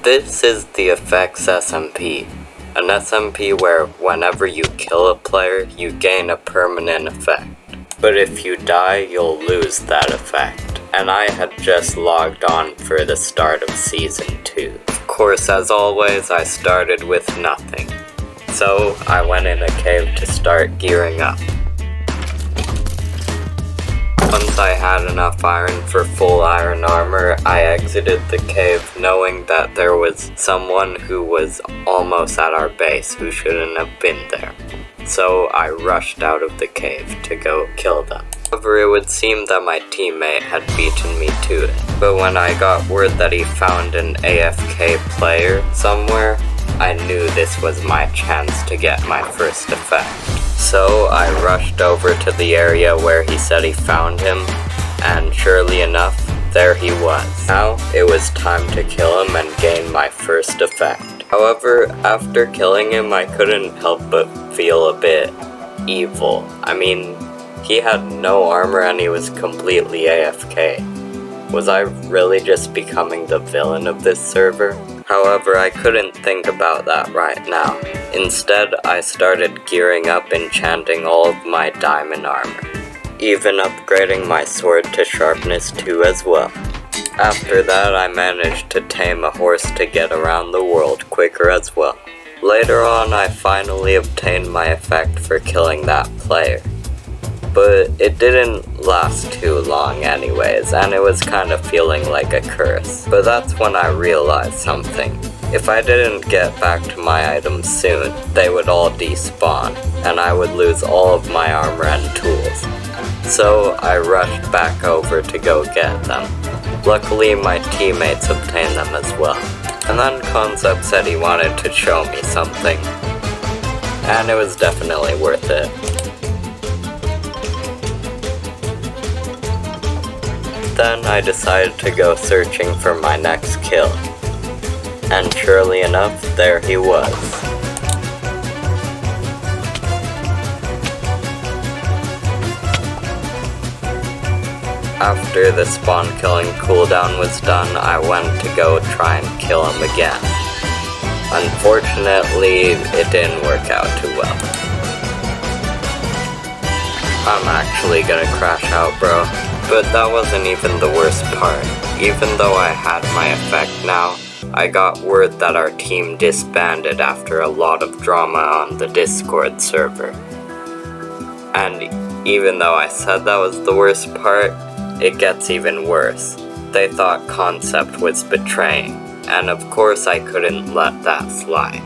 This is the effects SMP. An SMP where whenever you kill a player, you gain a permanent effect. But if you die, you'll lose that effect. And I had just logged on for the start of Season 2. Of course, as always, I started with nothing. So, I went in a cave to start gearing up. Once I had enough iron for full iron armor, I exited the cave knowing that there was someone who was almost at our base who shouldn't have been there. So I rushed out of the cave to go kill them. However, it would seem that my teammate had beaten me to it. But when I got word that he found an AFK player somewhere, I knew this was my chance to get my first effect. So I rushed over to the area where he said he found him, and surely enough, there he was. Now, it was time to kill him and gain my first effect. However, after killing him, I couldn't help but feel a bit evil. I mean, he had no armor and he was completely AFK. Was I really just becoming the villain of this server? However, I couldn't think about that right now. Instead, I started gearing up, enchanting all of my diamond armor, even upgrading my sword to sharpness 2 as well. After that, I managed to tame a horse to get around the world quicker as well. Later on, I finally obtained my effect for killing that player. But it didn't last too long anyways, and it was kind of feeling like a curse. But that's when I realized something. If I didn't get back to my items soon, they would all despawn, and I would lose all of my armor and tools. So I rushed back over to go get them. Luckily, my teammates obtained them as well. And then Concept said he wanted to show me something. And it was definitely worth it. Then I decided to go searching for my next kill. And surely enough, there he was. After the spawn killing cooldown was done, I went to go try and kill him again. Unfortunately, it didn't work out too well. I'm actually gonna crash out, bro. But that wasn't even the worst part. Even though I had my effect now, I got word that our team disbanded after a lot of drama on the Discord server. And even though I said that was the worst part, it gets even worse. They thought Concept was betraying, and of course I couldn't let that slide.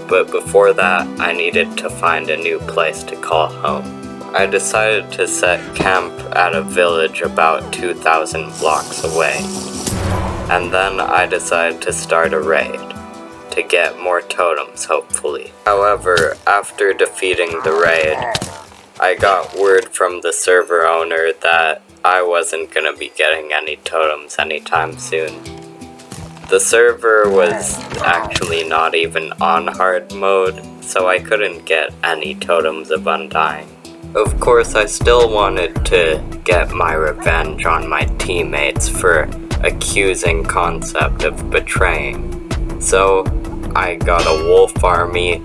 But before that, I needed to find a new place to call home. I decided to set camp at a village about 2,000 blocks away. And then I decided to start a raid, to get more totems hopefully. However, after defeating the raid, I got word from the server owner that I wasn't gonna be getting any totems anytime soon. The server was actually not even on hard mode, so I couldn't get any totems of Undying. Of course, I still wanted to get my revenge on my teammates for accusing Concept of betraying. So, I got a wolf army,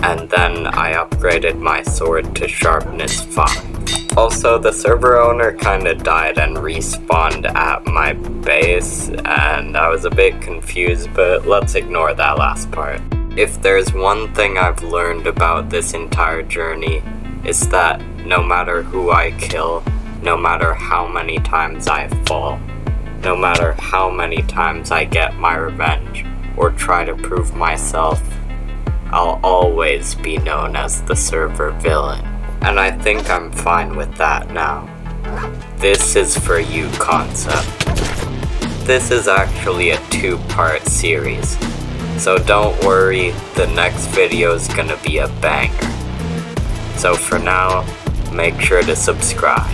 and then I upgraded my sword to sharpness 5. Also, the server owner kinda died and respawned at my base, and I was a bit confused, but let's ignore that last part. If there's one thing I've learned about this entire journey, it's that no matter who I kill, no matter how many times I fall, no matter how many times I get my revenge or try to prove myself, I'll always be known as the server villain. And I think I'm fine with that now. This is for you, Concept. This is actually a 2-part series, so don't worry, the next video is gonna be a banger. So for now, make sure to subscribe.